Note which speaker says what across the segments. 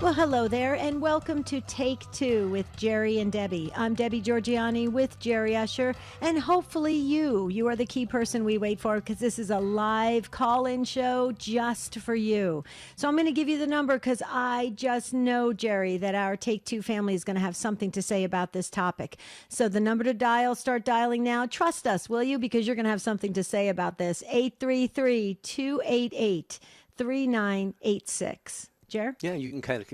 Speaker 1: Well, hello there, and welcome to Take Two with Jerry and Debbie. I'm Debbie Georgiani with Jerry Usher, and hopefully you are the key person we wait for, because this is a live call-in show just for you. So I'm going to give you the number because I just know, Jerry, that our Take Two family is going to have something to say about this topic. So the number to dial, start dialing now. Trust us, will you? Because you're going to have something to say about this. 833-288-3986. Jer?
Speaker 2: Yeah, you can kind of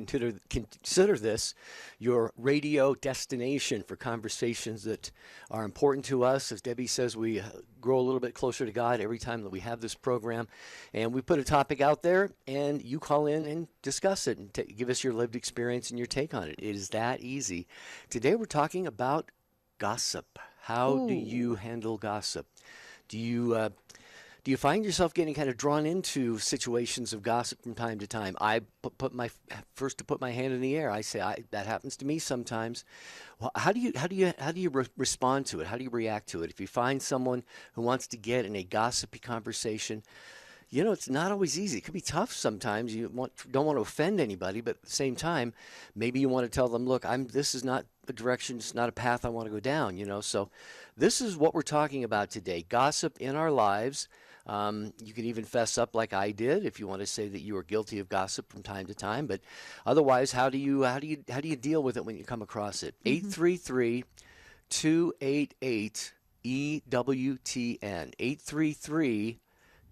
Speaker 2: consider this your radio destination for conversations that are important to us. As Debbie says, we grow a little bit closer to God every time that we have this program. And we put a topic out there, and you call in and discuss it and give us your lived experience and your take on it. It is that easy. Today we're talking about gossip. How do you handle gossip? Do you find yourself getting kind of drawn into situations of gossip from time to time? I put my hand in the air. I say that happens to me sometimes. Well, how do you respond to it? How do you react to it? If you find someone who wants to get in a gossipy conversation, it's not always easy. It could be tough sometimes. You don't want to offend anybody, but at the same time, maybe you want to tell them, look, this is not a direction, it's not a path I want to go down. So this is what we're talking about today: gossip in our lives. You can even fess up like I did if you want to say that you are guilty of gossip from time to time. But otherwise, how do you deal with it when you come across it? 833-288-EWTN.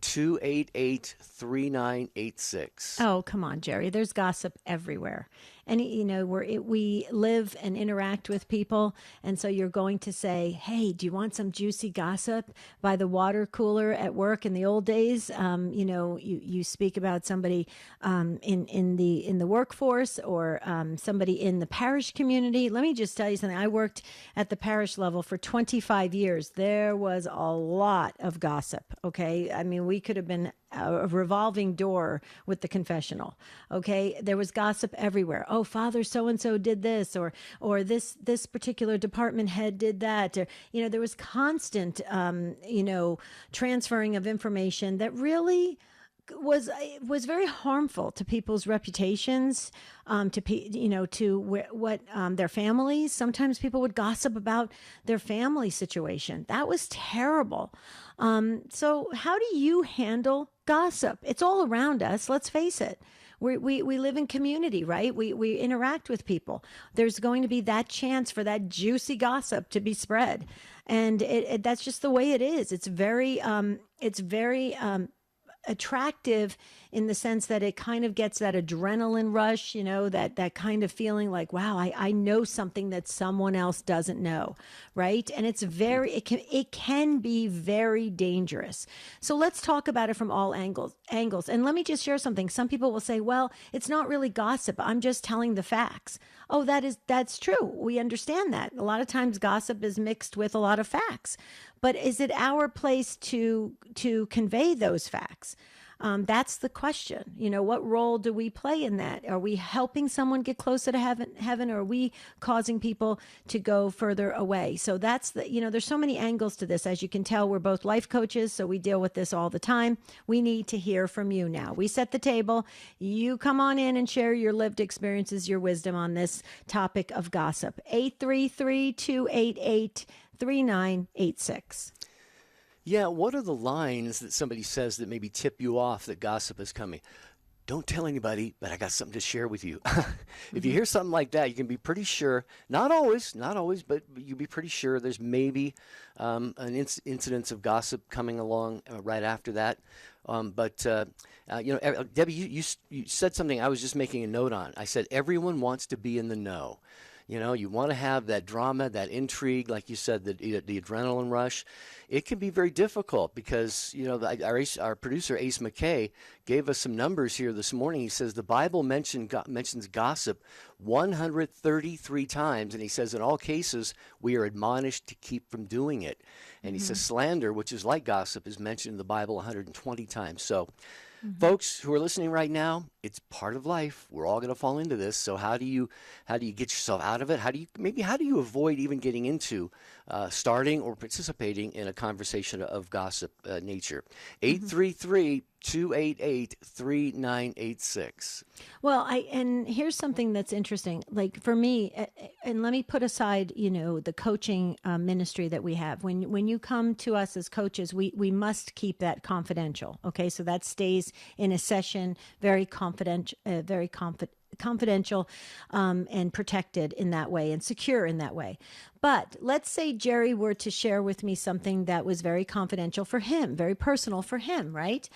Speaker 2: 833-288-3986.
Speaker 1: Oh, come on, Jerry. There's gossip everywhere. And, we live and interact with people. And so you're going to say, hey, do you want some juicy gossip by the water cooler at work in the old days? You speak about somebody in the workforce or somebody in the parish community. Let me just tell you something. I worked at the parish level for 25 years. There was a lot of gossip, okay? I mean, we could have been a revolving door with the confessional. Okay. There was gossip everywhere. Oh, Father so-and-so did this, or this particular department head did that. Or, there was constant, transferring of information that really was very harmful to people's reputations, to their families. Sometimes people would gossip about their family situation. That was terrible. So how do you handle gossip? It's all around us. Let's face it. We live in community, right? We interact with people. There's going to be that chance for that juicy gossip to be spread. And that's just the way it is. It's very attractive in the sense that it kind of gets that adrenaline rush, that kind of feeling like, wow, I know something that someone else doesn't know, right? And it can be very dangerous. So let's talk about it from all angles. And let me just share something. Some people will say, well, it's not really gossip. I'm just telling the facts. Oh, that's true. We understand that. A lot of times gossip is mixed with a lot of facts. But is it our place to convey those facts? That's the question. What role do we play in that? Are we helping someone get closer to heaven, or are we causing people to go further away? So that's there's so many angles to this. As you can tell, we're both life coaches, so we deal with this all the time. We need to hear from you now. We set the table. You come on in and share your lived experiences, your wisdom on this topic of gossip. 833-288-3986.
Speaker 2: Yeah, what are the lines that somebody says that maybe tip you off that gossip is coming? Don't tell anybody, but I got something to share with you. If you hear something like that, you can be pretty sure, not always, but you can be pretty sure there's maybe an incidence of gossip coming along right after that. Debbie, you said something I was just making a note on. I said, everyone wants to be in the know. You want to have that drama, that intrigue, like you said, the adrenaline rush. It can be very difficult because, our producer, Ace McKay, gave us some numbers here this morning. He says the Bible mentions gossip 133 times, and he says in all cases we are admonished to keep from doing it. And he says slander, which is like gossip, is mentioned in the Bible 120 times. So folks who are listening right now, it's part of life. We're all going to fall into this. So how do you get yourself out of it? How do you avoid even getting into starting or participating in a conversation of gossip nature. 833-288-3986.
Speaker 1: Well, and here's something that's interesting. Like for me, and let me put aside, the coaching ministry that we have. When you come to us as coaches, we must keep that confidential. Okay, so that stays in a session very confidential, confidential and protected in that way and secure in that way. But let's say Jerry were to share with me something that was very confidential for him, very personal for him, right?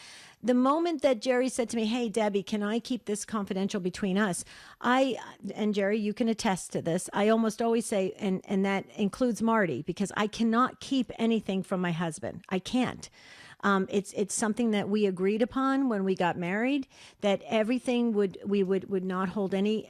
Speaker 1: The moment that Jerry said to me, "Hey, Debbie, can I keep this confidential between us?" And Jerry, you can attest to this, I almost always say, and that includes Marty, because I cannot keep anything from my husband. I can't. It's something that we agreed upon when we got married, that everything we would not hold any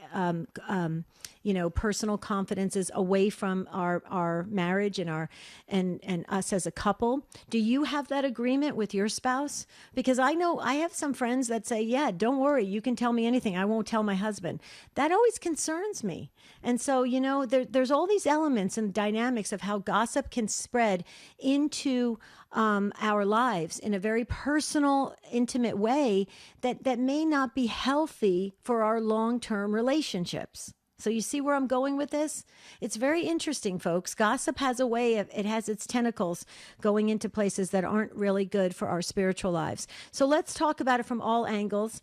Speaker 1: personal confidences away from our marriage and us as a couple. Do you have that agreement with your spouse? Because I know I have some friends that say, "Yeah, don't worry, you can tell me anything. I won't tell my husband." That always concerns me. And so, there's all these elements and dynamics of how gossip can spread into our lives in a very personal, intimate way that may not be healthy for our long-term relationships. So you see where I'm going with this? It's very interesting, folks. Gossip has a way it has its tentacles going into places that aren't really good for our spiritual lives. So let's talk about it from all angles,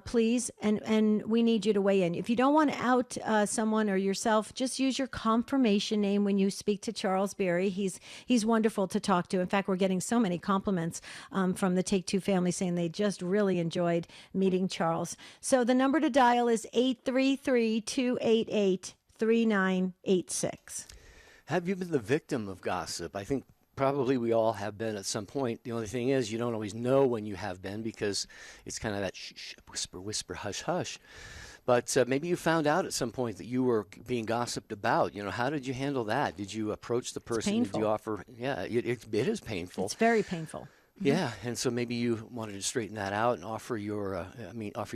Speaker 1: please. And we need you to weigh in. If you don't want to out someone or yourself, just use your confirmation name when you speak to Charles Berry. He's wonderful to talk to. In fact, we're getting so many compliments from the Take Two family saying they just really enjoyed meeting Charles. So the number to dial is 833-288-3986.
Speaker 2: Have you been the victim of gossip? I think probably we all have been at some point. The only thing is you don't always know when you have been because it's kind of that shh, whisper, whisper, hush, hush. But maybe you found out at some point that you were being gossiped about. How did you handle that? Did you approach the person?
Speaker 1: It's painful.
Speaker 2: Did you offer? Yeah, it is painful.
Speaker 1: It's very painful.
Speaker 2: Yeah, and so maybe you wanted to straighten that out and offer your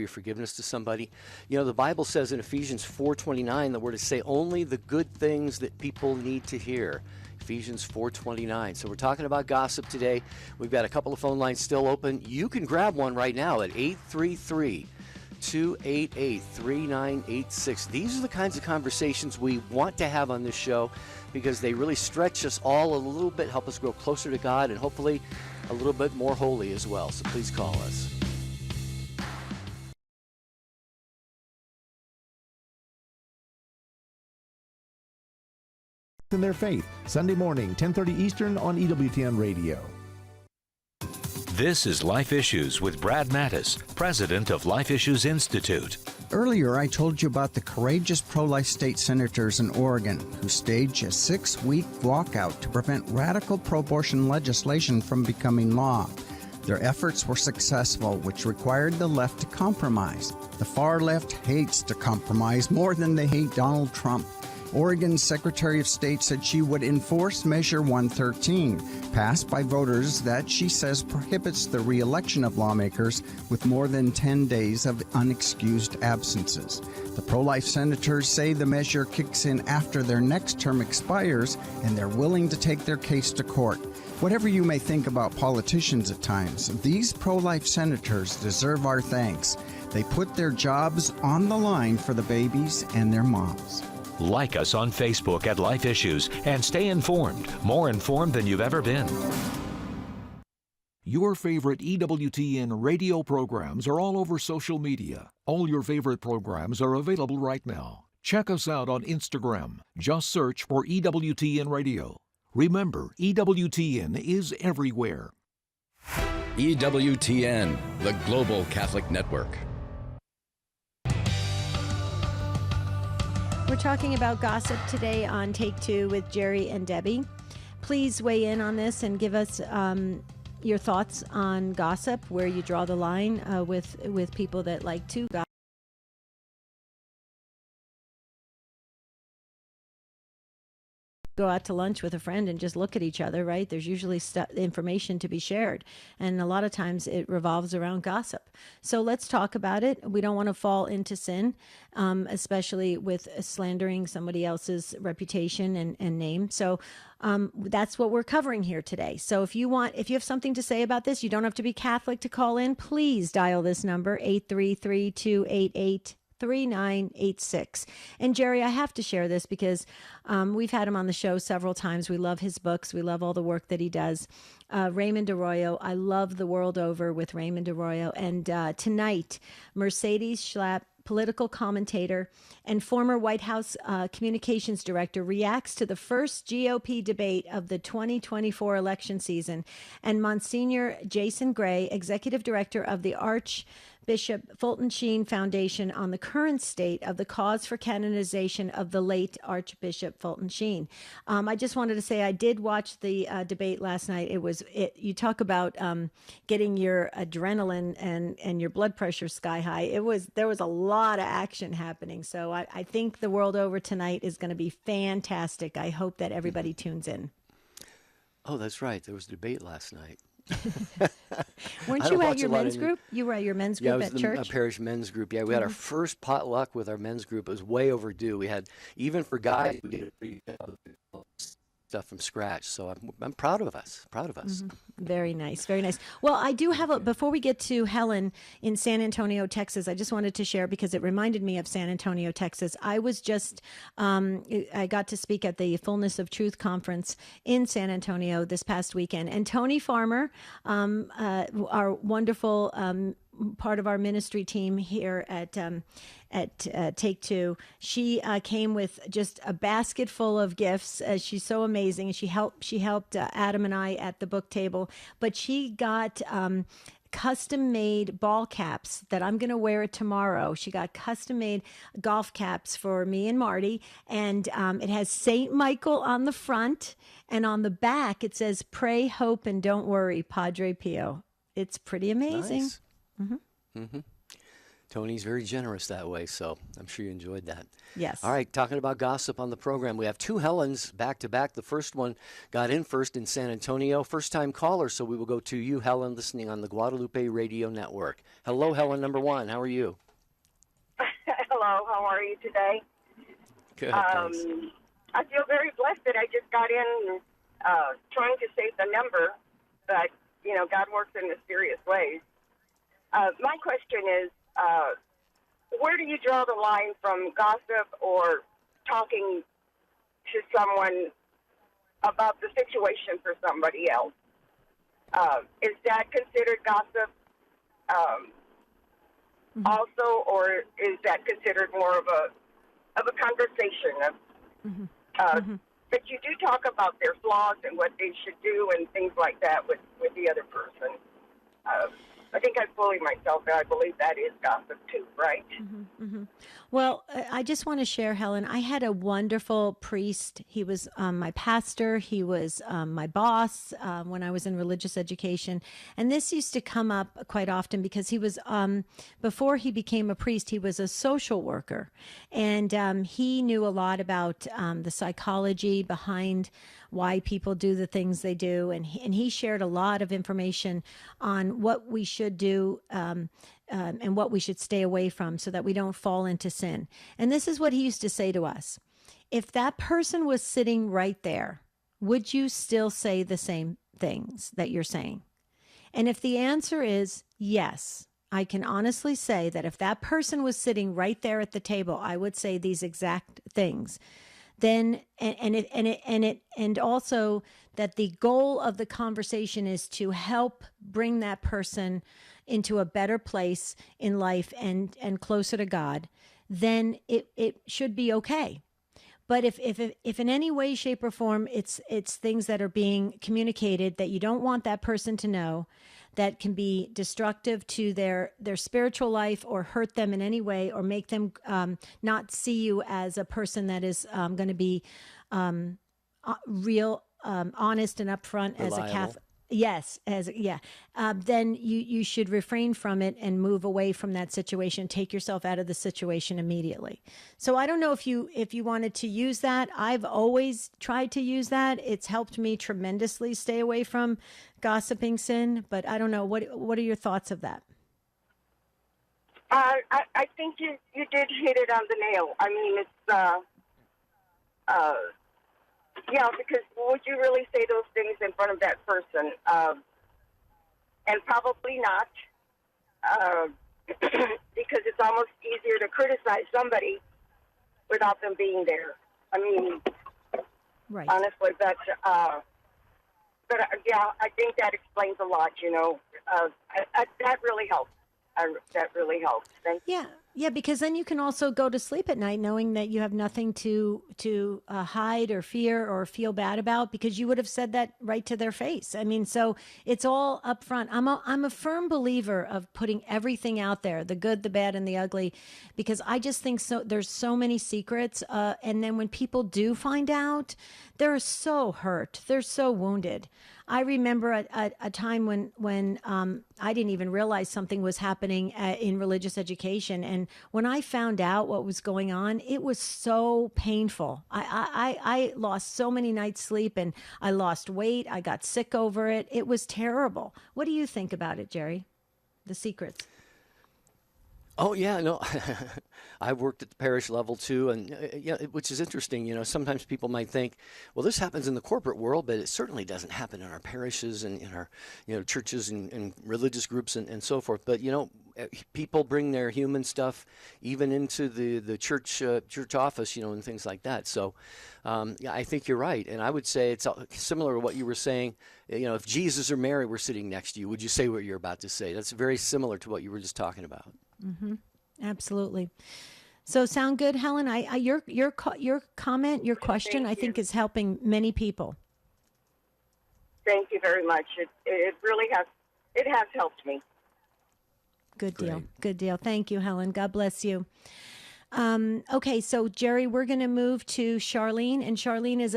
Speaker 2: forgiveness to somebody. The Bible says in Ephesians 4:29 that we're to say only the good things that people need to hear. Ephesians 4:29. So we're talking about gossip today. We've got a couple of phone lines still open. You can grab one right now at 833-288-3986. These are the kinds of conversations we want to have on this show because they really stretch us all a little bit, help us grow closer to God, and hopefully a little bit more holy as well. So please call us.
Speaker 3: In their faith, Sunday morning, 10:30 Eastern on EWTN Radio.
Speaker 4: This is Life Issues with Brad Mattis, president of Life Issues Institute.
Speaker 5: Earlier, I told you about the courageous pro-life state senators in Oregon who staged a 6-week walkout to prevent radical pro-abortion legislation from becoming law. Their efforts were successful, which required the left to compromise. The far left hates to compromise more than they hate Donald Trump. Oregon's Secretary of State said she would enforce Measure 113, passed by voters that she says prohibits the re-election of lawmakers with more than 10 days of unexcused absences. The pro-life senators say the measure kicks in after their next term expires, and they're willing to take their case to court. Whatever you may think about politicians at times, these pro-life senators deserve our thanks. They put their jobs on the line for the babies and their moms.
Speaker 4: Like us on Facebook at Life Issues and stay informed, more informed than you've ever been.
Speaker 6: Your favorite EWTN radio programs are all over social media. All your favorite programs are available right now. Check us out on Instagram. Just search for EWTN Radio. Remember, EWTN is everywhere.
Speaker 7: EWTN, the Global Catholic Network.
Speaker 1: We're talking about gossip today on Take Two with Jerry and Debbie. Please weigh in on this and give us your thoughts on gossip, where you draw the line with people that like to gossip. go out to lunch with a friend and just look at each other, right? There's usually information to be shared. And a lot of times it revolves around gossip. So let's talk about it. We don't want to fall into sin, especially with slandering somebody else's reputation and name. So that's what we're covering here today. So if you have something to say about this, you don't have to be Catholic to call in. Please dial this number, 833-288-3986. And Jerry, I have to share this because we've had him on the show several times. We love his books. We love all the work that he does. Raymond Arroyo, I love The World Over with Raymond Arroyo. And tonight, Mercedes Schlapp, political commentator and former White House communications director, reacts to the first GOP debate of the 2024 election season. And Monsignor Jason Gray, executive director of the Archbishop Fulton Sheen Foundation, on the current state of the cause for canonization of the late Archbishop Fulton Sheen. I just wanted to say I did watch the debate last night. You talk about getting your adrenaline and your blood pressure sky high. There was a lot of action happening. So I think The World Over tonight is going to be fantastic. I hope that everybody tunes in.
Speaker 2: Oh, that's right. There was a debate last night.
Speaker 1: Weren't you at your men's group? You were at your men's group at church?
Speaker 2: Yeah, parish men's group. Yeah, we had our first potluck with our men's group. It was way overdue. We had, even for guys, we did stuff from scratch. So I'm proud of us. Mm-hmm.
Speaker 1: Very nice. Very nice. Well, I do have before we get to Helen in San Antonio, Texas, I just wanted to share because it reminded me of San Antonio, Texas. I was just, I got to speak at the Fullness of Truth conference in San Antonio this past weekend. And Tony Farmer, our wonderful part of our ministry team here at Take Two, she came with just a basket full of gifts. She's so amazing. She helped Adam and I at the book table, but she got custom made ball caps that I'm going to wear it tomorrow. She got custom made golf caps for me and Marty, and it has Saint Michael on the front, and on the back it says "Pray, Hope, and Don't Worry, Padre Pio." It's pretty amazing.
Speaker 2: Nice. Mm-hmm. Tony's very generous that way, so I'm sure you enjoyed that.
Speaker 1: Yes.
Speaker 2: All right, talking about gossip on the program, we have two Helens back to back. The first one got in first in San Antonio, first-time caller, so we will go to you, Helen, listening on the Guadalupe Radio Network. Hello, Helen, number one. How are you?
Speaker 8: Hello, how are you today?
Speaker 2: Good, thanks.
Speaker 8: I feel very blessed that I just got in trying to save the number, but, God works in mysterious ways. My question is, where do you draw the line from gossip or talking to someone about the situation for somebody else? Is that considered gossip also, or is that considered more of a conversation? But you do talk about their flaws and what they should do and things like that with the other person. I think I'm fooling myself, and I believe that is gossip too, right?
Speaker 1: Well, I just want to share, Helen, I had a wonderful priest. He was my pastor. He was my boss when I was in religious education. And this used to come up quite often because he was, before he became a priest, he was a social worker. And he knew a lot about the psychology behind why people do the things they do. And he shared a lot of information on what we should do and what we should stay away from so that we don't fall into sin. And this is what he used to say to us. If that person was sitting right there, would you still say the same things that you're saying? And if the answer is yes, I can honestly say that if that person was sitting right there at the table, I would say these exact things. Then and also that the goal of the conversation is to help bring that person into a better place in life and closer to God, then it should be okay. But if in any way, shape, or form it's things that are being communicated that you don't want that person to know, that can be destructive to their spiritual life or hurt them in any way or make them not see you as a person that is going to be real, honest and upfront as a Catholic. Yes, then you should refrain from it and move away from that situation. Take yourself out of the situation immediately. So I don't know if you wanted to use that. I've always tried to use that. It's helped me tremendously stay away from gossiping sin. But I don't know what are your thoughts of that?
Speaker 8: I think you did hit it on the nail. I mean, it's yeah, because would you really say those things in front of that person? And probably not, because it's almost easier to criticize somebody without them being there. I mean,
Speaker 1: Right.
Speaker 8: honestly, yeah, I think that explains a lot. You know, that really helps. That really helps. Thank you.
Speaker 1: Yeah, because then you can also go to sleep at night knowing that you have nothing to hide or fear or feel bad about, because you would have said that right to their face. I mean, so it's all up front. I'm a firm believer of putting everything out there, the good, the bad, and the ugly, because I just think there's so many secrets, and then when people do find out, they're so hurt, they're so wounded. I remember a time when I didn't even realize something was happening in religious education. And when I found out what was going on, it was so painful. I lost so many nights' sleep, and I lost weight. I got sick over it. It was terrible. What do you think about it, Jerry? The secrets.
Speaker 2: Oh yeah, no, I've worked at the parish level too, and yeah, which is interesting. You know, sometimes people might think, well, this happens in the corporate world, but it certainly doesn't happen in our parishes and in our, churches and religious groups and so forth. But people bring their human stuff even into the church office, and things like that. So, yeah, I think you're right, and I would say it's similar to what you were saying. If Jesus or Mary were sitting next to you, would you say what you're about to say? That's very similar to what you were just talking about.
Speaker 1: Mm-hmm. Absolutely. So sound good, Helen? Your comment, your question, I think is helping many people.
Speaker 8: Thank you very much. It really has. It has helped me.
Speaker 1: Good deal.
Speaker 2: Great.
Speaker 1: Good deal. Thank you, Helen. God bless you. Okay, so Jerry, we're going to move to Charlene, and Charlene is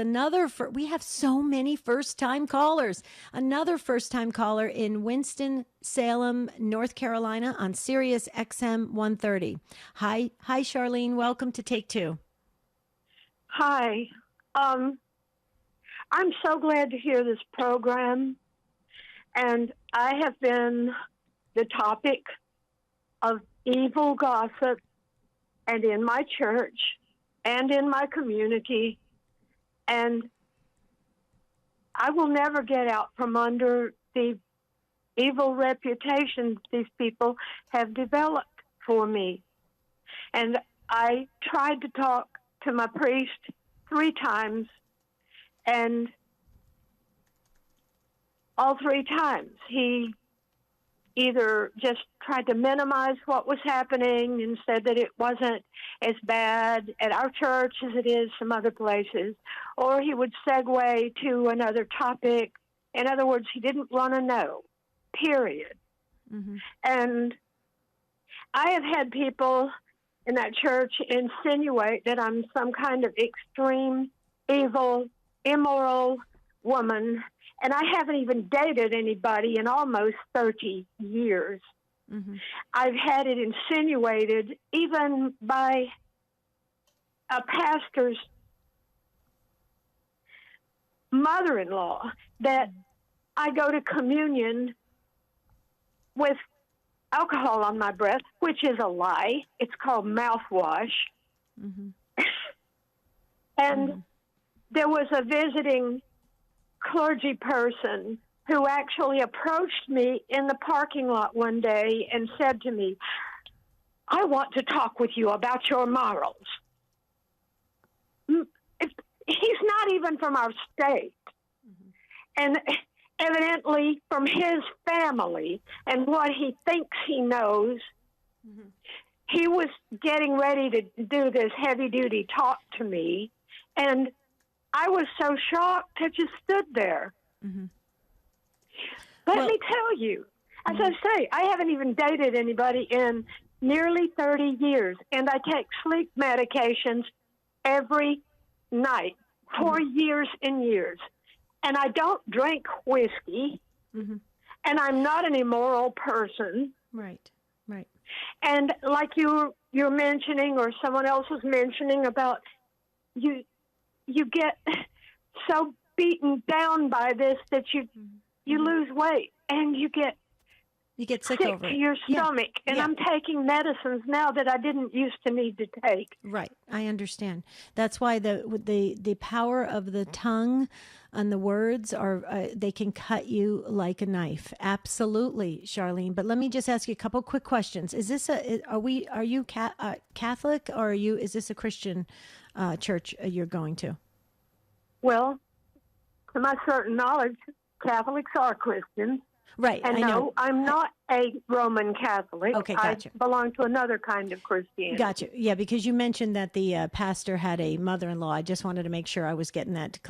Speaker 1: we have so many first-time callers. Another first-time caller in Winston-Salem, North Carolina on Sirius XM 130. Hi, Charlene. Welcome to Take Two.
Speaker 9: Hi. I'm so glad to hear this program, and I have been the topic of evil gossip, and in my church and in my community, and I will never get out from under the evil reputation these people have developed for me. And I tried to talk to my priest 3 times, and all 3 times he either just tried to minimize what was happening and said that it wasn't as bad at our church as it is some other places, or he would segue to another topic. In other words, he didn't want to know, period.
Speaker 1: Mm-hmm.
Speaker 9: And I have had people in that church insinuate that I'm some kind of extreme, evil, immoral woman, and I haven't even dated anybody in almost 30 years.
Speaker 1: Mm-hmm.
Speaker 9: I've had it insinuated even by a pastor's mother-in-law that I go to communion with alcohol on my breath, which is a lie. It's called mouthwash.
Speaker 1: Mm-hmm.
Speaker 9: And there was a visiting clergy person who actually approached me in the parking lot one day and said to me, I want to talk with you about your morals. He's not even from our state. And evidently from his family and what he thinks he knows, he was getting ready to do this heavy-duty talk to me, and I was so shocked I just stood there.
Speaker 1: Mm-hmm.
Speaker 9: Let me tell you, as I say, I haven't even dated anybody in nearly 30 years, and I take sleep medications every night for years and years. And I don't drink whiskey.
Speaker 1: Mm-hmm.
Speaker 9: And I'm not an immoral person.
Speaker 1: Right. Right.
Speaker 9: And like you're mentioning, or someone else was mentioning about you get so beaten down by this that you lose weight and you get
Speaker 1: sick
Speaker 9: sick
Speaker 1: over
Speaker 9: to
Speaker 1: it.
Speaker 9: your
Speaker 1: Yeah.
Speaker 9: stomach. And
Speaker 1: Yeah.
Speaker 9: I'm taking medicines now that I didn't used to need to take.
Speaker 1: Right. I understand. That's why the power of the tongue and the words are they can cut you like a knife. Absolutely, Charlene. But let me just ask you a couple quick questions. Is this are you Catholic, or is this a Christian church you're going to?
Speaker 9: Well, to my certain knowledge, Catholics are Christians.
Speaker 1: Right.
Speaker 9: And
Speaker 1: I know.
Speaker 9: I'm not a Roman Catholic.
Speaker 1: Okay, gotcha.
Speaker 9: I belong to another kind of Christianity.
Speaker 1: Gotcha. Yeah, because you mentioned that the pastor had a mother-in-law. I just wanted to make sure I was getting that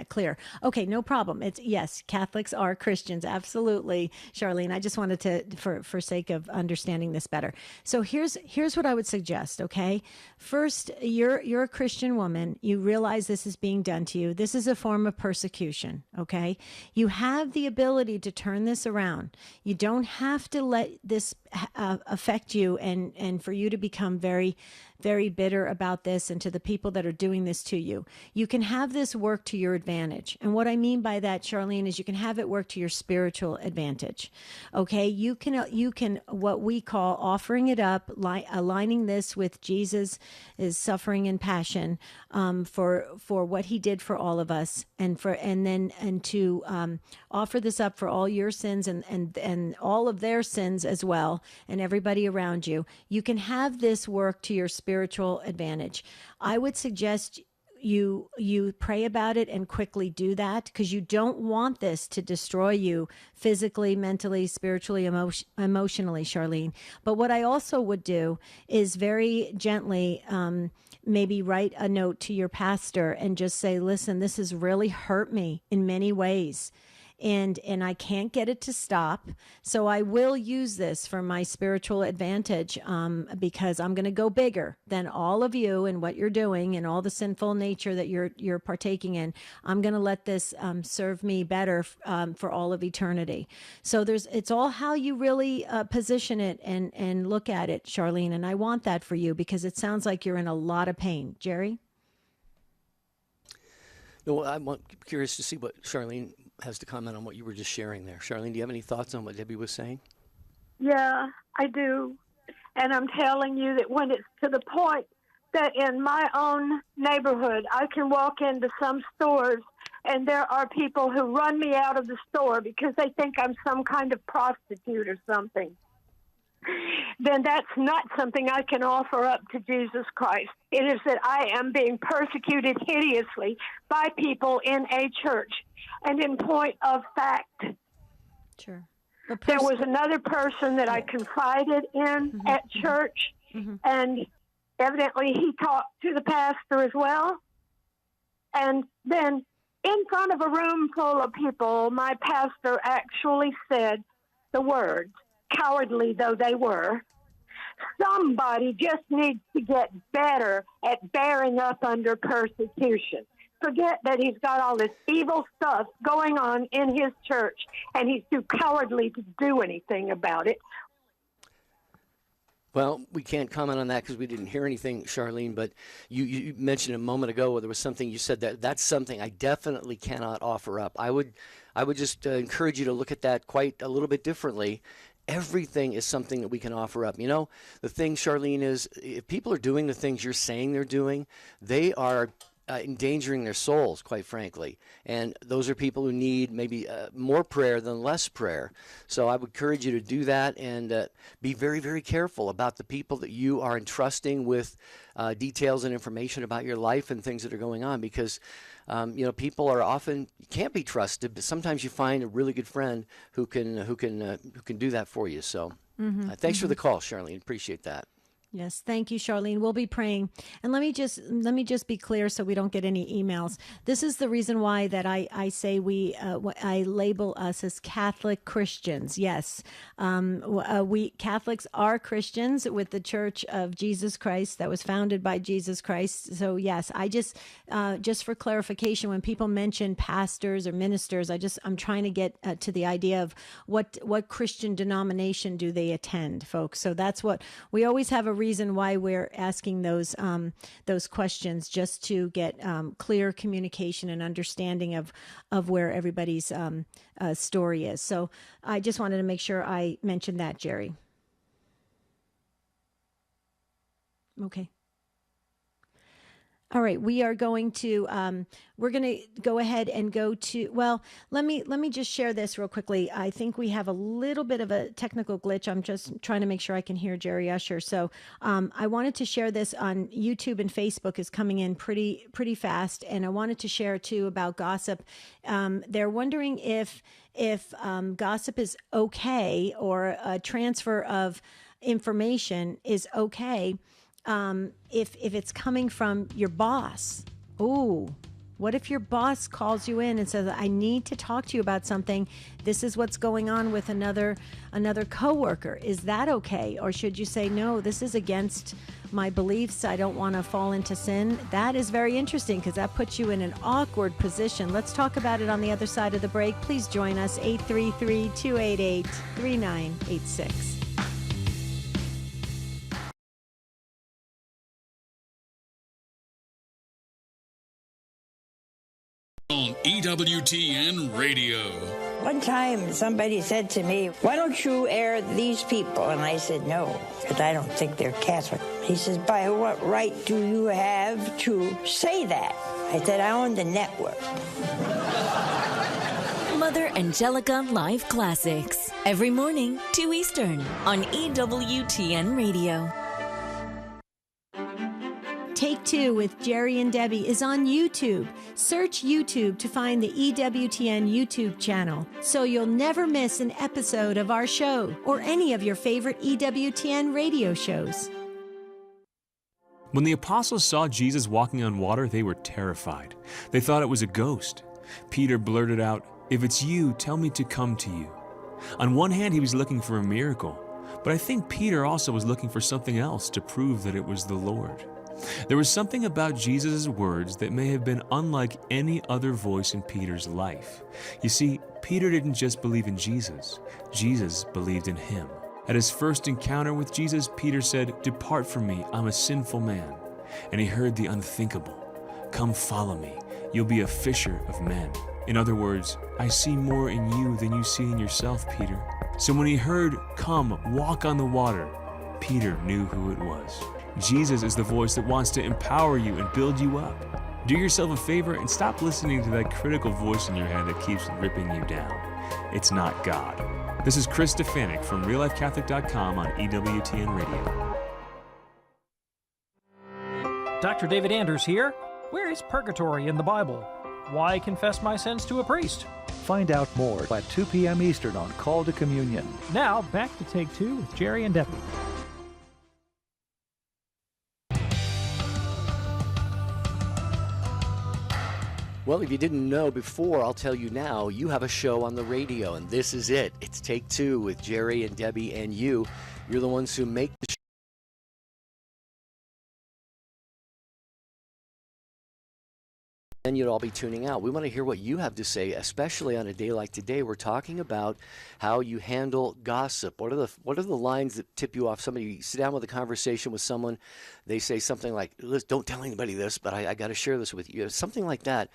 Speaker 1: clear. Okay, no problem. It's yes, Catholics are Christians. Absolutely, Charlene. I just wanted to, for sake of understanding this better. So here's what I would suggest. Okay, first, you're a Christian woman. You realize this is being done to you. This is a form of persecution. Okay, you have the ability to turn this around. You don't have to let this affect you and for you to become very, very bitter about this, and to the people that are doing this to you. You can have this work to your advantage. And what I mean by that, Charlene, is you can have it work to your spiritual advantage. Okay? You can what we call offering it up, aligning this with Jesus' suffering and passion for what he did for all of us, and to offer this up for all your sins and all of their sins as well, and everybody around you. You can have this work to your spiritual advantage. I would suggest you pray about it and quickly do that, because you don't want this to destroy you physically, mentally, spiritually, emotionally, Charlene. But what I also would do is very gently maybe write a note to your pastor and just say, listen, this has really hurt me in many ways. And I can't get it to stop. So I will use this for my spiritual advantage because I'm going to go bigger than all of you and what you're doing and all the sinful nature that you're partaking in. I'm going to let this serve me better for all of eternity. So it's all how you really position it and look at it, Charlene. And I want that for you because it sounds like you're in a lot of pain. Jerry?
Speaker 2: No, I'm curious to see what Charlene has to comment on what you were just sharing there. Charlene, do you have any thoughts on what Debbie was saying?
Speaker 9: Yeah, I do. And I'm telling you that when it's to the point that in my own neighborhood, I can walk into some stores and there are people who run me out of the store because they think I'm some kind of prostitute or something, then that's not something I can offer up to Jesus Christ. It is that I am being persecuted hideously by people in a church. And in point of fact,
Speaker 1: sure.
Speaker 9: There was another person that I confided in at church, and evidently he talked to the pastor as well. And then in front of a room full of people, my pastor actually said the words, cowardly though they were, somebody just needs to get better at bearing up under persecution. Forget that he's got all this evil stuff going on in his church, and he's too cowardly to do anything about it.
Speaker 2: Well, we can't comment on that because we didn't hear anything, Charlene, but you mentioned a moment ago where there was something you said that's something I definitely cannot offer up. I would just encourage you to look at that quite a little bit differently. Everything is something that we can offer up. You know, the thing, Charlene, is if people are doing the things you're saying they're doing, they are endangering their souls, quite frankly. And those are people who need maybe more prayer than less prayer. So I would encourage you to do that and be very, very careful about the people that you are entrusting with details and information about your life and things that are going on, because people are often can't be trusted, but sometimes you find a really good friend who can do that for you. So thanks for the call, Charlene. Appreciate that.
Speaker 1: Yes, thank you, Charlene. We'll be praying. And let me just be clear so we don't get any emails. This is the reason why that I say I label us as Catholic Christians. Yes, we Catholics are Christians with the Church of Jesus Christ that was founded by Jesus Christ. So yes, I just for clarification, when people mention pastors or ministers, I'm trying to get to the idea of what Christian denomination do they attend, folks. So that's what we always have a reason why we're asking those questions, just to get clear communication and understanding of where everybody's story is. So I just wanted to make sure I mentioned that, Jerry. Okay. All right, we are going to we're going to go ahead and go to, well, let me just share this real quickly. I think we have a little bit of a technical glitch. I'm just trying to make sure I can hear Jerry Usher. So I wanted to share this on YouTube, and Facebook is coming in pretty fast. And I wanted to share too about gossip. They're wondering if gossip is okay, or a transfer of information is okay. If it's coming from your boss. Ooh, what if your boss calls you in and says, I need to talk to you about something. This is what's going on with another coworker. Is that okay? Or should you say, no, this is against my beliefs. I don't want to fall into sin. That is very interesting, because that puts you in an awkward position. Let's talk about it on the other side of the break. Please join us, 833-288-3986.
Speaker 10: On EWTN Radio.
Speaker 11: One time somebody said to me, why don't you air these people? And I said, no, because I don't think they're Catholic. He says, by what right do you have to say that? I said, I own the network.
Speaker 12: Mother Angelica Live Classics. Every morning, 2 Eastern, on EWTN Radio.
Speaker 1: Take Two with Jerry and Debbie is on YouTube. Search YouTube to find the EWTN YouTube channel, so you'll never miss an episode of our show or any of your favorite EWTN radio shows.
Speaker 13: When the apostles saw Jesus walking on water, they were terrified. They thought it was a ghost. Peter blurted out, "If it's you, tell me to come to you." On one hand, he was looking for a miracle, but I think Peter also was looking for something else to prove that it was the Lord. There was something about Jesus' words that may have been unlike any other voice in Peter's life. You see, Peter didn't just believe in Jesus. Jesus believed in him. At his first encounter with Jesus, Peter said, "Depart from me, I'm a sinful man." And he heard the unthinkable. "Come follow me, you'll be a fisher of men." In other words, I see more in you than you see in yourself, Peter. So when he heard, "Come, walk on the water," Peter knew who it was. Jesus is the voice that wants to empower you and build you up. Do yourself a favor and stop listening to that critical voice in your head that keeps ripping you down. It's not God. This is Chris Stefanik from RealLifeCatholic.com on EWTN Radio.
Speaker 14: Dr. David Anders here. Where is purgatory in the Bible? Why confess my sins to a priest?
Speaker 3: Find out more at 2 p.m. Eastern on Call to Communion.
Speaker 14: Now, back to Take Two with Jerry and Debbie.
Speaker 2: Well, if you didn't know before, I'll tell you now, you have a show on the radio, and this is it. It's Take Two with Jerry and Debbie and you. You're the ones who make the show. Then you'd all be tuning out. We want to hear what you have to say, especially on a day like today. We're talking about how you handle gossip. What are the lines that tip you off? You sit down with a conversation with someone, they say something like, "Don't tell anybody this, but I got to share this with you." Something like that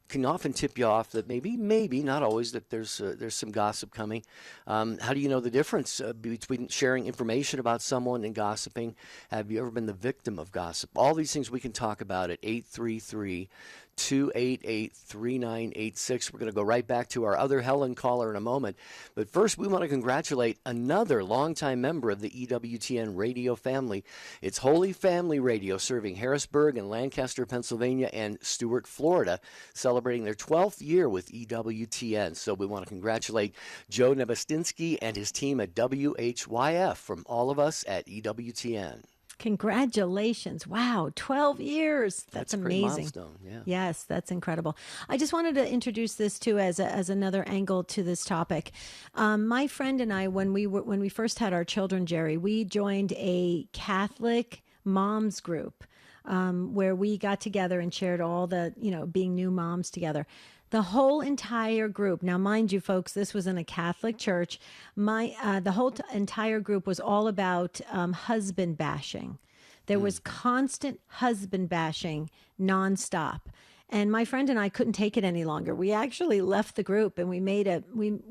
Speaker 2: can often tip you off that maybe not always, that there's some gossip coming. How do you know the difference between sharing information about someone and gossiping? Have you ever been the victim of gossip? All these things we can talk about at 833 288-3986. We're going to go right back to our other Helen caller in a moment. But first, we want to congratulate another longtime member of the EWTN radio family. It's Holy Family Radio, serving Harrisburg and Lancaster, Pennsylvania, and Stuart, Florida, celebrating their 12th year with EWTN. So we want to congratulate Joe Nebastinsky and his team at WHYF from all of us at EWTN.
Speaker 1: Congratulations. Wow, 12 years. That's amazing.
Speaker 2: Milestone, yeah.
Speaker 1: Yes, that's incredible. I just wanted to introduce this too as another angle to this topic. My friend and I, when we first had our children, Jerry, we joined a Catholic moms group where we got together and shared all the, being new moms together. The whole entire group, now mind you folks, this was in a Catholic church, the whole entire group was all about husband bashing. There was constant husband bashing nonstop. And my friend and I couldn't take it any longer. We actually left the group, and we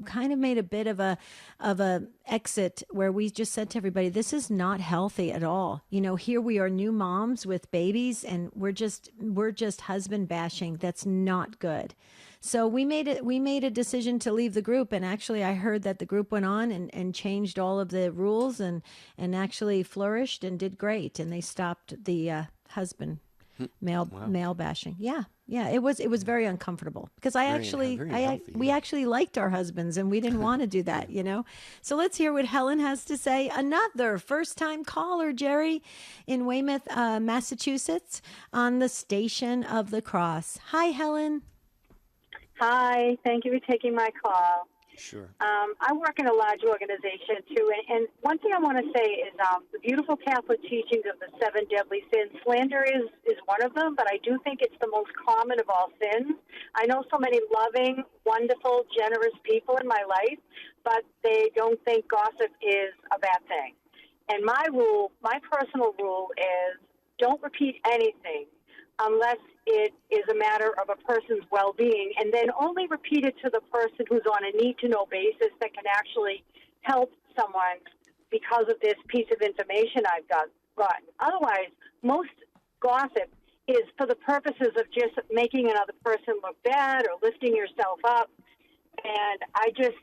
Speaker 1: kind of made a bit of a exit where we just said to everybody, this is not healthy at all. Here we are, new moms with babies, and we're just husband bashing. That's not good. So we made a decision to leave the group, and actually I heard that the group went on and changed all of the rules and actually flourished and did great, and they stopped the husband male bashing. Yeah, it was very uncomfortable because we actually liked our husbands and we didn't want to do that, So let's hear what Helen has to say. Another first-time caller, Jerry, in Weymouth, Massachusetts, on the Station of the Cross. Hi, Helen.
Speaker 15: Hi, thank you for taking my call.
Speaker 2: Sure.
Speaker 15: I work in a large organization, too, and one thing I want to say is the beautiful Catholic teachings of the 7 deadly sins. Slander is one of them, but I do think it's the most common of all sins. I know so many loving, wonderful, generous people in my life, but they don't think gossip is a bad thing. And my personal rule is don't repeat anything unless it is a matter of a person's well-being, and then only repeat it to the person who's on a need-to-know basis that can actually help someone because of this piece of information I've gotten. Otherwise, most gossip is for the purposes of just making another person look bad or lifting yourself up, and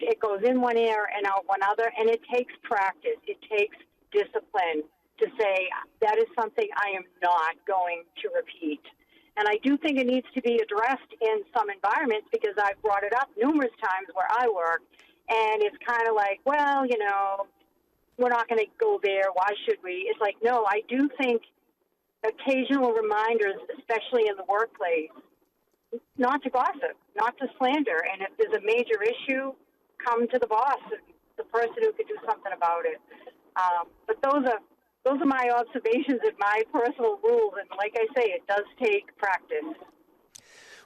Speaker 15: it goes in one ear and out one other, and it takes practice. It takes discipline to say, that is something I am not going to repeat. And I do think it needs to be addressed in some environments because I've brought it up numerous times where I work, and it's kind of like, well, we're not going to go there. Why should we? It's like, no, I do think occasional reminders, especially in the workplace, not to gossip, not to slander. And if there's a major issue, come to the boss, the person who could do something about it. But those are my observations and my personal rules, and like I say, it does take practice.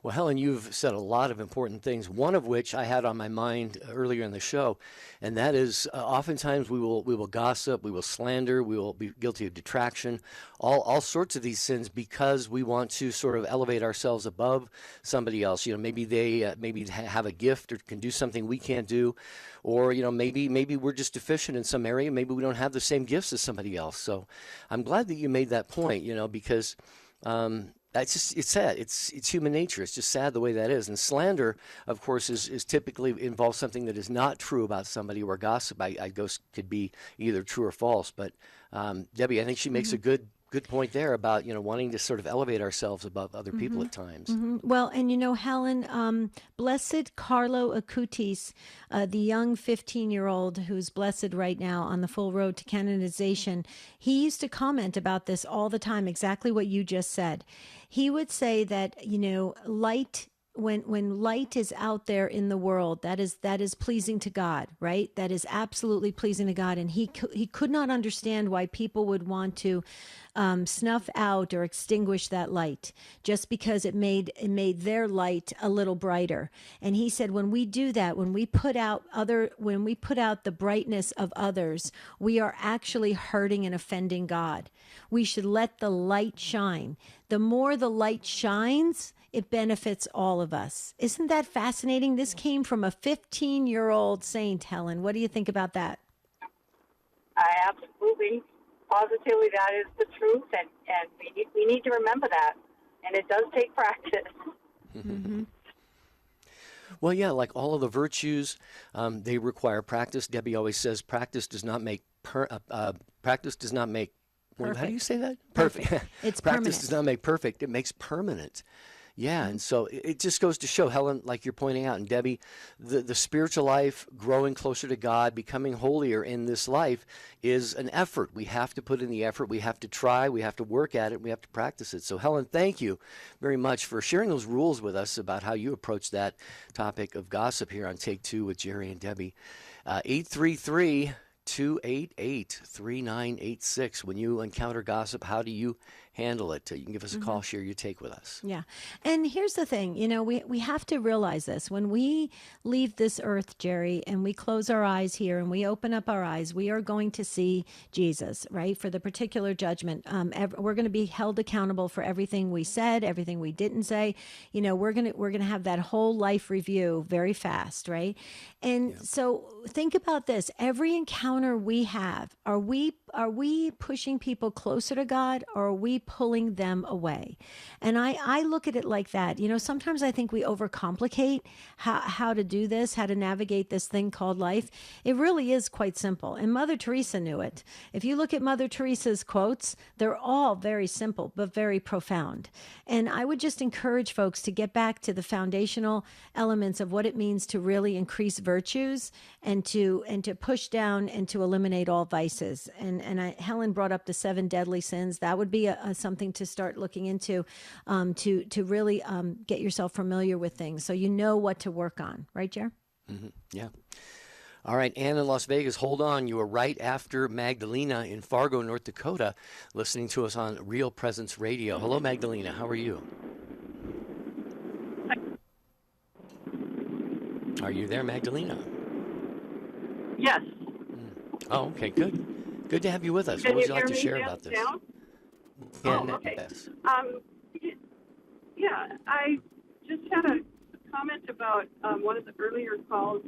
Speaker 2: Well, Helen, you've said a lot of important things, one of which I had on my mind earlier in the show, and that is oftentimes we will gossip, we will slander, we will be guilty of detraction, all sorts of these sins because we want to sort of elevate ourselves above somebody else. Maybe they have a gift or can do something we can't do, or maybe we're just deficient in some area. Maybe we don't have the same gifts as somebody else. So I'm glad that you made that point. Because. It's sad. It's human nature. It's just sad the way that is. And slander, of course, is typically involves something that is not true about somebody, where gossip, I guess, could be either true or false. But Debbie, I think she makes a good point there about wanting to sort of elevate ourselves above other people at times.
Speaker 1: Well, and Helen, blessed Carlo Acutis, the young 15-year-old who's blessed right now on the full road to canonization, he used to comment about this all the time, exactly what you just said. He would say that light. When light is out there in the world, that is pleasing to God, right? That is absolutely pleasing to God. And he could not understand why people would want to snuff out or extinguish that light just because it made their light a little brighter. And he said, when we do that, when we put out the brightness of others, we are actually hurting and offending God. We should let the light shine. The more the light shines, it benefits all of us. Isn't that fascinating? This came from a 15-year-old saint, Helen. What do you think about that?
Speaker 15: Absolutely, positively, that is the truth, and we need to remember that. And it does take practice.
Speaker 1: Mm-hmm.
Speaker 2: Well, yeah, like all of the virtues, they require practice. Debbie always says practice does not make practice does not make. Well, how do you say that? Perfect.
Speaker 1: It's
Speaker 2: practice
Speaker 1: permanent.
Speaker 2: does not make perfect. It makes permanent. Yeah, and so it just goes to show, Helen, like you're pointing out, and Debbie, the spiritual life, growing closer to God, becoming holier in this life is an effort. We have to put in the effort. We have to try. We have to work at it. We have to practice it. So, Helen, thank you very much for sharing those rules with us about how you approach that topic of gossip here on Take Two with Jerry and Debbie. 833-288-3986. When you encounter gossip, how do you handle it? You can give us a call, share your take with us.
Speaker 1: Yeah. And here's the thing, we have to realize this. When we leave this earth, Jerry, and we close our eyes here and we open up our eyes, we are going to see Jesus, right? For the particular judgment. We're going to be held accountable for everything we said, everything we didn't say. We're going to have that whole life review very fast, right? And so think about this. Every encounter we have, are we pushing people closer to God, or are we pulling them away? And I look at it like that. Sometimes I think we overcomplicate how to do this, how to navigate this thing called life. It really is quite simple. And Mother Teresa knew it. If you look at Mother Teresa's quotes, they're all very simple, but very profound. And I would just encourage folks to get back to the foundational elements of what it means to really increase virtues and to push down and to eliminate all vices. And Helen brought up the 7 deadly sins. That would be something to start looking into, to really get yourself familiar with things so you know what to work on. Right, Jer?
Speaker 2: Mm-hmm. Yeah. All right, Ann in Las Vegas, hold on. You are right after Magdalena in Fargo, North Dakota, listening to us on Real Presence Radio. Hello, Magdalena. How are you? Are you there, Magdalena?
Speaker 16: Yes.
Speaker 2: Oh, okay, good. Good to have you with us. What would you like to share about this?
Speaker 16: Okay.
Speaker 2: Yes.
Speaker 16: Yeah, I just had a comment about one of the earlier calls.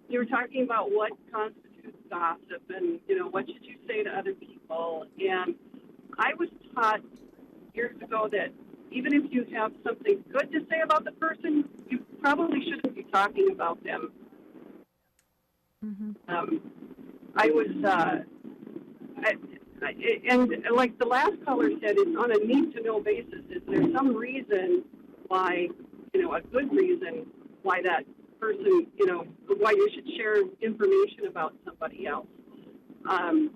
Speaker 16: You were talking about what constitutes gossip, and what should you say to other people. And I was taught years ago that even if you have something good to say about the person, you probably shouldn't be talking about them.
Speaker 1: Mm-hmm.
Speaker 16: And like the last caller said, it's on a need-to-know basis. Is there some reason why, a good reason why that person, why you should share information about somebody else? I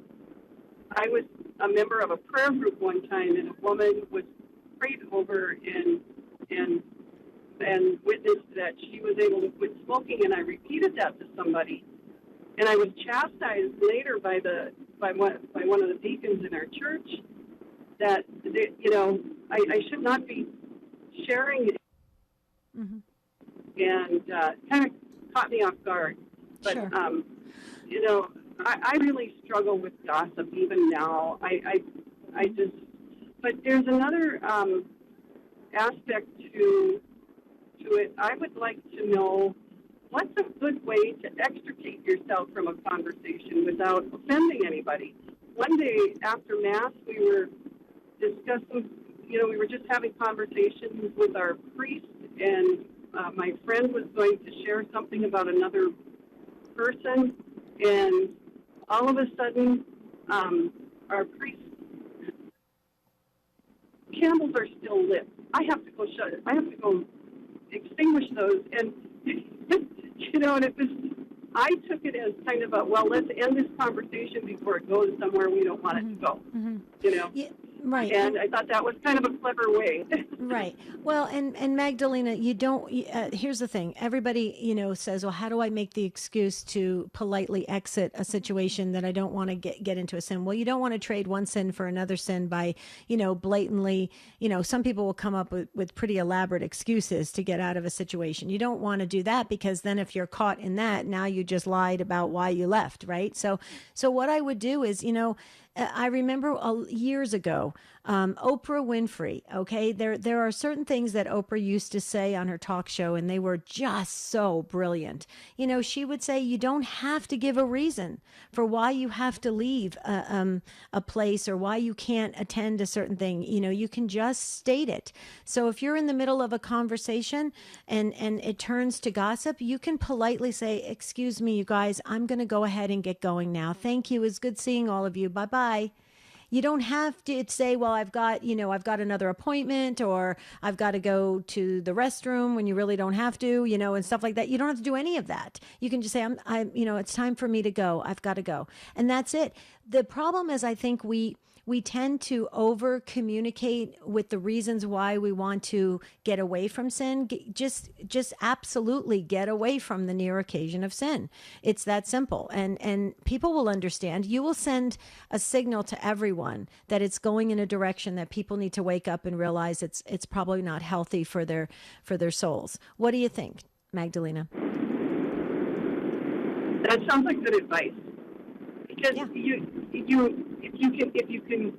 Speaker 16: was a member of a prayer group one time, and a woman was prayed over and witnessed that she was able to quit smoking, and I repeated that to somebody. And I was chastised later by one of the deacons in our church that I should not be sharing it, and kind of caught me off guard. But
Speaker 1: sure.
Speaker 16: I really struggle with gossip even now. But there's another aspect to it. I would like to know, what's a good way to extricate yourself from a conversation without offending anybody? One day after Mass, we were discussing, we were just having conversations with our priest, and my friend was going to share something about another person, and all of a sudden, our priest, candles are still lit. I have to go extinguish those, and and it was, I took it as kind of let's end this conversation before it goes somewhere we don't want it to go.
Speaker 1: Yeah, right.
Speaker 16: And I thought that was kind of a clever way.
Speaker 1: Right. Well, and Magdalena, you don't, here's the thing. Everybody, says, well, how do I make the excuse to politely exit a situation that I don't want to get into a sin? Well, you don't want to trade one sin for another sin by, blatantly, some people will come up with pretty elaborate excuses to get out of a situation. You don't want to do that, because then if you're caught in that, now you just lied about why you left, right? So what I would do is, I remember years ago, Oprah Winfrey, okay? There are certain things that Oprah used to say on her talk show, and they were just so brilliant. You know, she would say you don't have to give a reason for why you have to leave a place or why you can't attend a certain thing. You know, you can just state it. So if you're in the middle of a conversation and it turns to gossip, you can politely say, "Excuse me, you guys, I'm going to go ahead and get going now. Thank you. It's good seeing all of you. Bye-bye." You don't have to say, well, I've got another appointment, or I've got to go to the restroom, when you really don't have to, and stuff like that. You don't have to do any of that. You can just say, it's time for me to go. I've got to go. And that's it. The problem is, I think we tend to over communicate with the reasons why we want to get away from sin. Just absolutely get away from the near occasion of sin. It's that simple. And people will understand. You will send a signal to everyone that it's going in a direction that people need to wake up and realize it's probably not healthy for their souls. What do you think, Magdalena?
Speaker 16: That sounds like good advice. Because if you can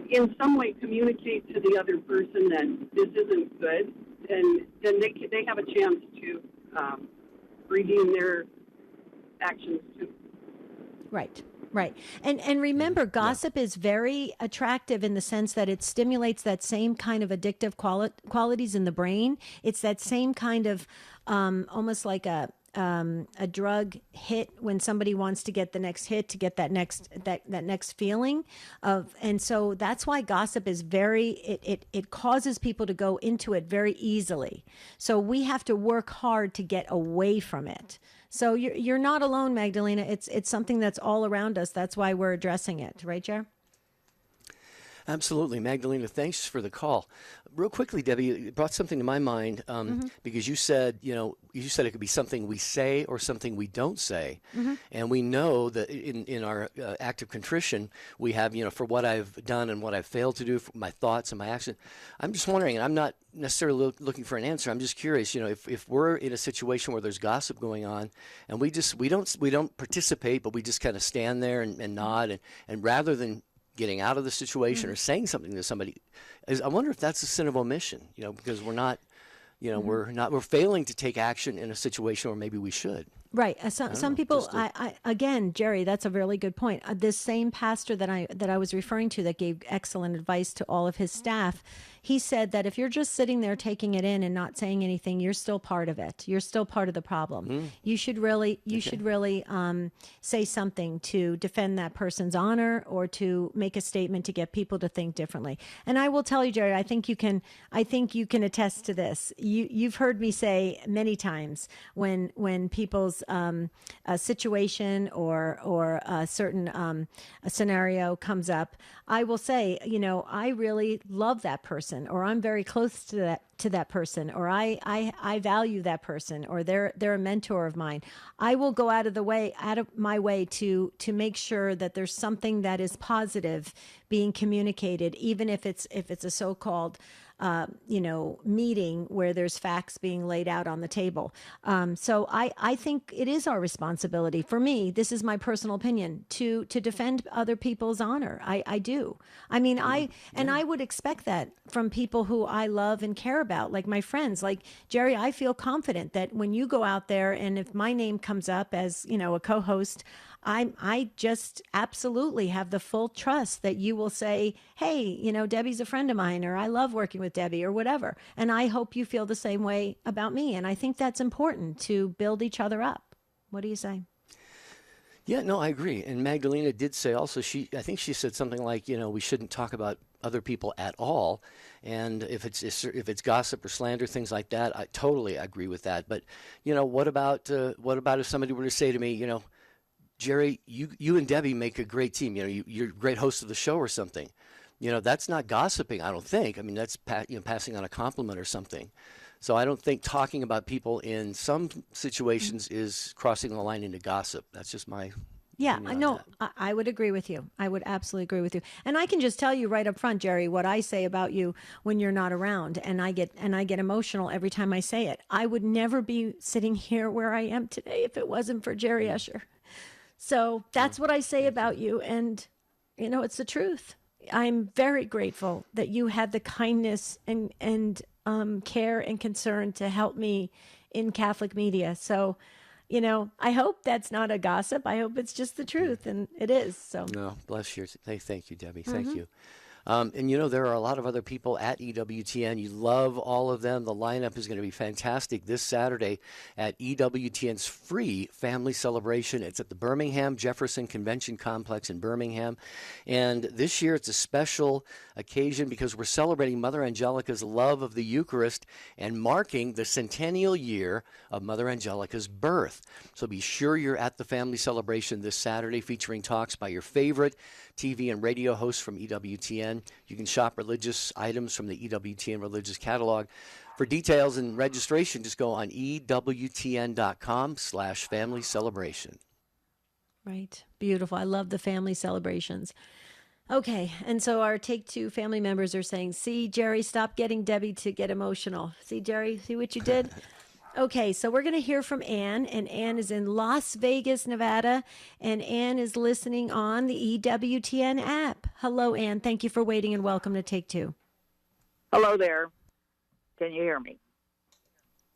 Speaker 16: in some way communicate to the other person that this isn't good, then they have a chance to redeem their actions too.
Speaker 1: Right. And remember, gossip is very attractive in the sense that it stimulates that same kind of addictive qualities in the brain. It's that same kind of almost like a drug hit when somebody wants to get the next hit, to get that next feeling of. And so that's why gossip is it causes people to go into it very easily. So we have to work hard to get away from it. So you're not alone, Magdalena. It's something that's all around us. That's why we're addressing it. Right, Jer?
Speaker 2: Absolutely. Magdalena, thanks for the call. Real quickly, Debbie, it brought something to my mind because you said it could be something we say or something we don't say. Mm-hmm. And we know that in our act of contrition, we have, for what I've done and what I've failed to do, for my thoughts and my action. I'm just wondering, and I'm not necessarily looking for an answer. I'm just curious, if we're in a situation where there's gossip going on and we don't participate, but we just kind of stand there and nod and rather than getting out of the situation or saying something to somebody, I wonder if that's a sin of omission, because we're not, we're failing to take action in a situation where maybe we should.
Speaker 1: Right. Some people, again, Jerry, that's a really good point. This same pastor that I was referring to that gave excellent advice to all of his staff, he said that if you're just sitting there taking it in and not saying anything, you're still part of it. You're still part of the problem. You should really say something to defend that person's honor or to make a statement to get people to think differently. And I will tell you, Jerry, I think you can attest to this. You've heard me say many times when people's a situation or a certain a scenario comes up, I will say, I really love that person, or I'm very close to that person, or I value that person, or they're a mentor of mine. I will go out of my way to make sure that there's something that is positive being communicated, even if it's a so-called meeting where there's facts being laid out on the table. So I think it is our responsibility. For me, this is my personal opinion, to defend other people's honor. I do. I mean, I would expect that from people who I love and care about, like my friends. Like Jerry, I feel confident that when you go out there and if my name comes up as, a co-host, I just absolutely have the full trust that you will say, hey, Debbie's a friend of mine, or I love working with Debbie, or whatever. And I hope you feel the same way about me. And I think that's important to build each other up. What do you say?
Speaker 2: Yeah, no, I agree. And Magdalena did say also, I think she said something like, we shouldn't talk about other people at all. And if it's gossip or slander, things like that, I totally agree with that. But, what about if somebody were to say to me, Jerry, you and Debbie make a great team. You're a great host of the show or something. That's not gossiping, I don't think. I mean, that's passing on a compliment or something. So I don't think talking about people in some situations is crossing the line into gossip. That's just my opinion on that.
Speaker 1: I would agree with you. I would absolutely agree with you. And I can just tell you right up front, Jerry, what I say about you when you're not around, and I get emotional every time I say it. I would never be sitting here where I am today if it wasn't for Jerry Usher. So that's what I say about you. And, it's the truth. I'm very grateful that you had the kindness and care and concern to help me in Catholic media. So, I hope that's not a gossip. I hope it's just the truth, and it is. So,
Speaker 2: No, bless you. Thank you, Debbie.
Speaker 1: Mm-hmm.
Speaker 2: Thank you. And there are a lot of other people at EWTN. You love all of them. The lineup is going to be fantastic this Saturday at EWTN's free family celebration. It's at the Birmingham Jefferson Convention Complex in Birmingham. And this year it's a special occasion because we're celebrating Mother Angelica's love of the Eucharist and marking the centennial year of Mother Angelica's birth. So be sure you're at the family celebration this Saturday, featuring talks by your favorite TV and radio hosts from EWTN. You can shop religious items from the EWTN religious catalog. For details and registration, just go on EWTN.com/family celebration.
Speaker 1: Right. Beautiful. I love the family celebrations. Okay. And so our Take Two family members are saying, see, Jerry, stop getting Debbie to get emotional. See, Jerry, see what you did? Okay, so we're going to hear from Ann, and Ann is in Las Vegas, Nevada, and Ann is listening on the EWTN app. Hello, Ann. Thank you for waiting, and welcome to Take Two.
Speaker 17: Hello there. Can you hear me?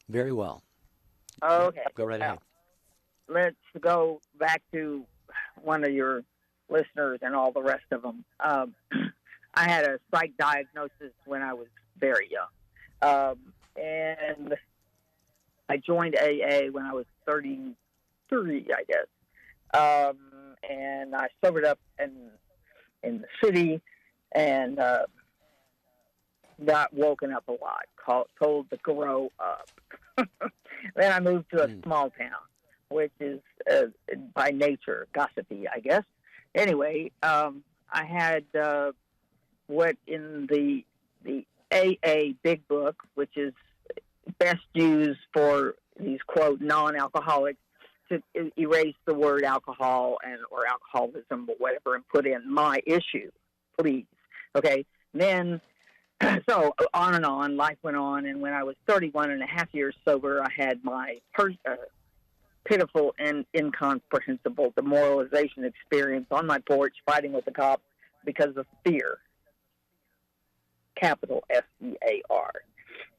Speaker 2: Very well.
Speaker 17: Okay.
Speaker 2: Go right ahead.
Speaker 17: Let's go back to one of your listeners and all the rest of them. I had a psych diagnosis when I was very young. And I joined AA when I was 33, I guess. And I sobered up in the city and got woken up a lot, told to grow up. Then I moved to a small town, which is by nature gossipy, I guess. Anyway, I had what in the AA Big Book, which is best used for these, quote, non-alcoholics, to erase the word alcohol or alcoholism or whatever and put in my issue, please. Okay? And then, so on and on, life went on, and when I was 31 and a half years sober, I had my pitiful and incomprehensible demoralization experience on my porch fighting with the cops because of fear. Capital F-E-A-R.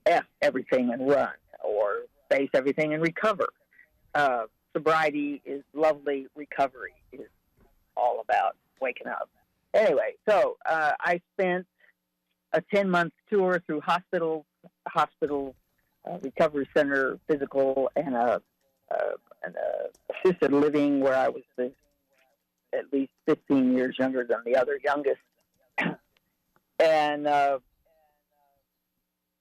Speaker 17: F everything and run, or face everything and recover. Sobriety is lovely. Recovery is all about waking up. Anyway, so I spent a 10-month tour through hospital, recovery center, physical, and assisted living, where I was at least 15 years younger than the other youngest. And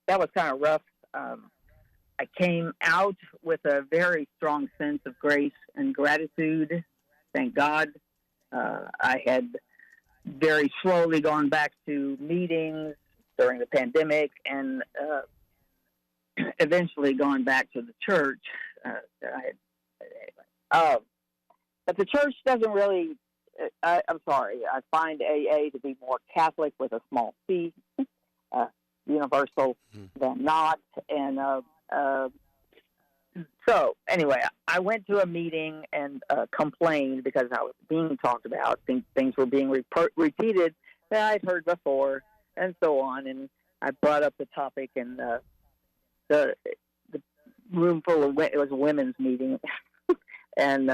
Speaker 17: that was kind of rough. I came out with a very strong sense of grace and gratitude. Thank God. I had very slowly gone back to meetings during the pandemic and eventually gone back to the church. But the church doesn't really, I'm sorry, I find AA to be more Catholic with a small C. Universal than not. And so anyway, I went to a meeting and complained because I was being talked about. Things were being repeated that I'd heard before and so on. And I brought up the topic, and the room full of it was a women's meeting. And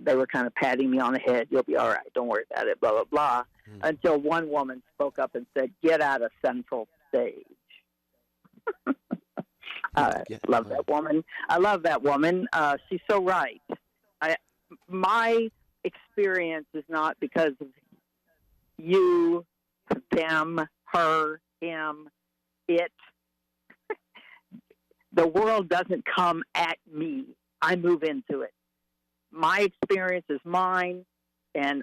Speaker 17: they were kind of patting me on the head. You'll be all right. Don't worry about it, blah, blah, blah. Until one woman spoke up and said, get out of central stage. I love that woman. I love that woman. She's so right. My experience is not because of you, them, her, him, it. The world doesn't come at me. I move into it. My experience is mine, and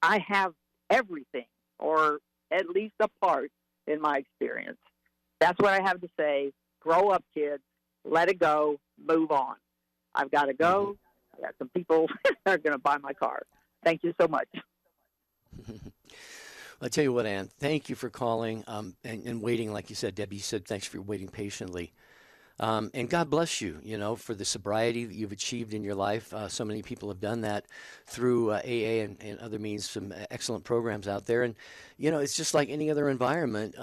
Speaker 17: I have everything, or at least a part, in my experience. That's what I have to say. Grow up, kids. Let it go. Move on. I've got to go. I got some people that are going to buy my car. Thank you so much.
Speaker 2: I'll tell you what, Ann, thank you for calling and waiting. Like you said, Debbie said, thanks for waiting patiently. And God bless you, for the sobriety that you've achieved in your life. So many people have done that through AA and other means, some excellent programs out there. And, it's just like any other environment.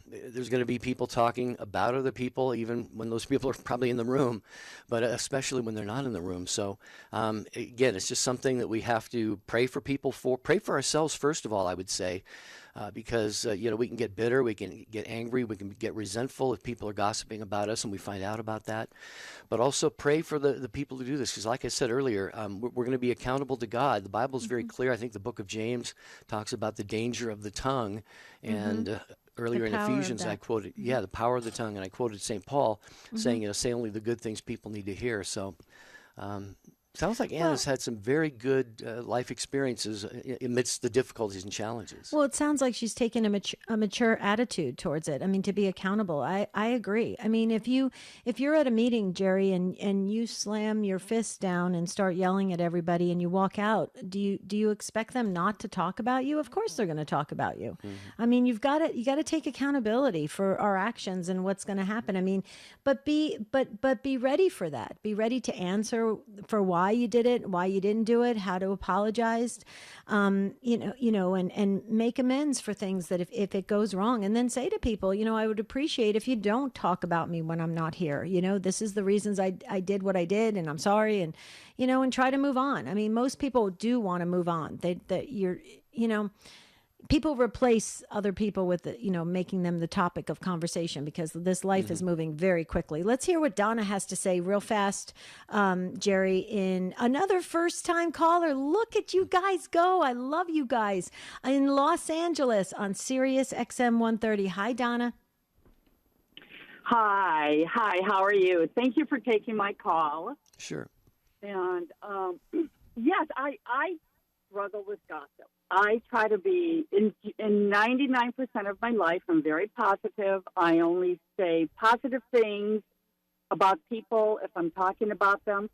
Speaker 2: There's going to be people talking about other people, even when those people are probably in the room, but especially when they're not in the room. So, again, it's just something that we have to pray for people for. Pray for ourselves, first of all, I would say. Because, we can get bitter, we can get angry, we can get resentful if people are gossiping about us and we find out about that. But also pray for the people who do this. Because like I said earlier, we're going to be accountable to God. The Bible is very clear. I think the book of James talks about the danger of the tongue. And earlier in Ephesians, I quoted, the power of the tongue. And I quoted St. Paul saying, say only the good things people need to hear. So sounds like Anna's had some very good life experiences amidst the difficulties and challenges.
Speaker 1: Well, it sounds like she's taken a mature attitude towards it. I mean, to be accountable. I agree. I mean, if you're at a meeting, Jerry, and you slam your fist down and start yelling at everybody and you walk out, do you expect them not to talk about you? Of course they're going to talk about you. I mean, you got to take accountability for our actions and what's going to happen. I mean, but be ready for that. Be ready to answer for why you did it, why you didn't do it, how to apologize, and make amends for things that if it goes wrong, and then say to people, I would appreciate if you don't talk about me when I'm not here. This is the reasons I did what I did, and I'm sorry, and and try to move on. I mean, most people do want to move on. People replace other people with, making them the topic of conversation because this life is moving very quickly. Let's hear what Donna has to say real fast, Jerry, in another first-time caller. Look at you guys go. I love you guys. In Los Angeles on Sirius XM 130. Hi, Donna.
Speaker 18: Hi. How are you? Thank you for taking my call.
Speaker 2: Sure.
Speaker 18: And, yes, I struggle with gossip. I try to be, in 99% of my life, I'm very positive. I only say positive things about people if I'm talking about them.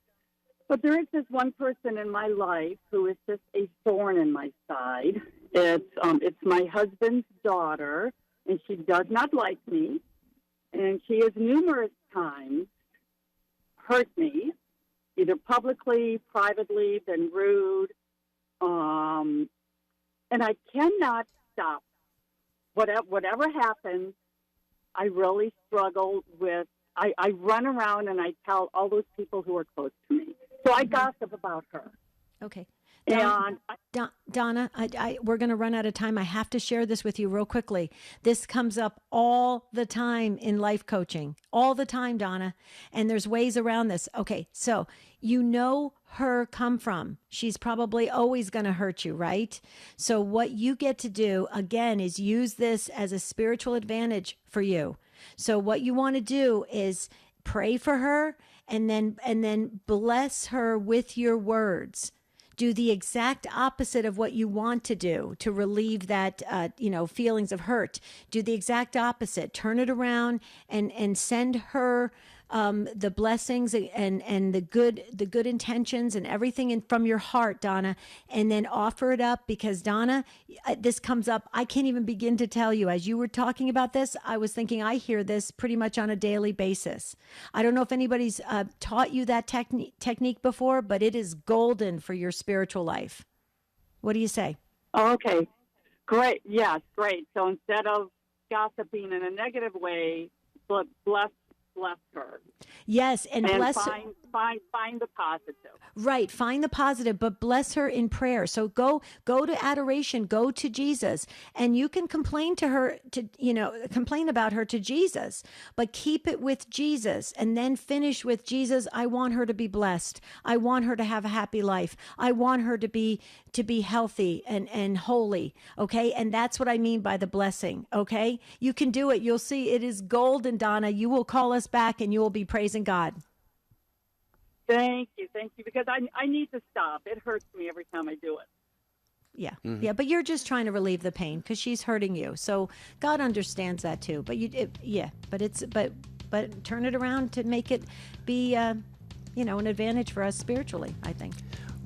Speaker 18: But there is this one person in my life who is just a thorn in my side. It's my husband's daughter, and she does not like me. And she has numerous times hurt me, either publicly, privately, been rude. And I cannot stop. Whatever happens, I really struggle with. I run around and I tell all those people who are close to me. So I gossip about her.
Speaker 1: Okay.
Speaker 18: Donna,
Speaker 1: we're going to run out of time. I have to share this with you real quickly. This comes up all the time in life coaching, all the time, Donna. And there's ways around this. Okay, so her come from. She's probably always going to hurt you, right? So what you get to do, again, is use this as a spiritual advantage for you. So what you want to do is pray for her and then bless her with your words. Do the exact opposite of what you want to do to relieve that, feelings of hurt. Do the exact opposite. Turn it around and send her the blessings and the good intentions and everything from your heart, Donna, and then offer it up because, Donna, this comes up. I can't even begin to tell you. As you were talking about this, I was thinking I hear this pretty much on a daily basis. I don't know if anybody's taught you that technique before, but it is golden for your spiritual life. What do you say?
Speaker 18: Oh, okay. Great. Yes, great. So instead of gossiping in a negative way, bless her.
Speaker 1: Yes, and bless
Speaker 18: find the positive.
Speaker 1: Right, find the positive, but bless her in prayer. So go to adoration, go to Jesus, and you can complain about her to Jesus, but keep it with Jesus, and then finish with Jesus. I want her to be blessed. I want her to have a happy life. I want her to be healthy and holy. Okay, and that's what I mean by the blessing. Okay, you can do it. You'll see it is golden, Donna. You will call us back, and you will be praising God.
Speaker 18: Thank you, because I need to stop. It hurts me every time I do it.
Speaker 1: Yeah, yeah, but you're just trying to relieve the pain because she's hurting you. So God understands that too. But but turn it around to make it be, an advantage for us spiritually, I think.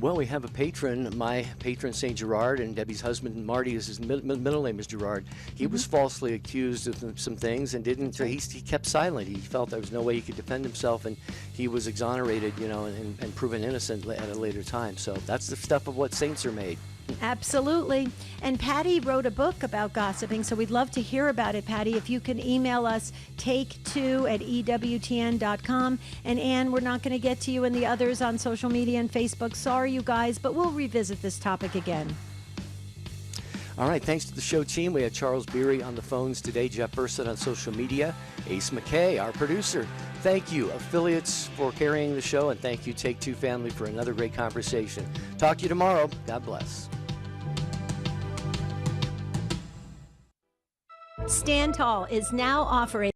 Speaker 2: Well, we have a patron, my patron St. Gerard, and Debbie's husband Marty, is his middle name is Gerard. He was falsely accused of some things and didn't. He kept silent. He felt there was no way he could defend himself, and he was exonerated, and proven innocent at a later time. So that's the stuff of what saints are made.
Speaker 1: Absolutely. And Patty wrote a book about gossiping, so we'd love to hear about it, Patty. If you can email us, take2@EWTN.com. And Ann, we're not going to get to you and the others on social media and Facebook. Sorry, you guys, but we'll revisit this topic again.
Speaker 2: All right, thanks to the show team. We had Charles Beery on the phones today, Jeff Burson on social media, Ace McKay, our producer. Thank you, affiliates, for carrying the show, and thank you, Take Two family, for another great conversation. Talk to you tomorrow. God bless.
Speaker 1: Stand Tall is now offering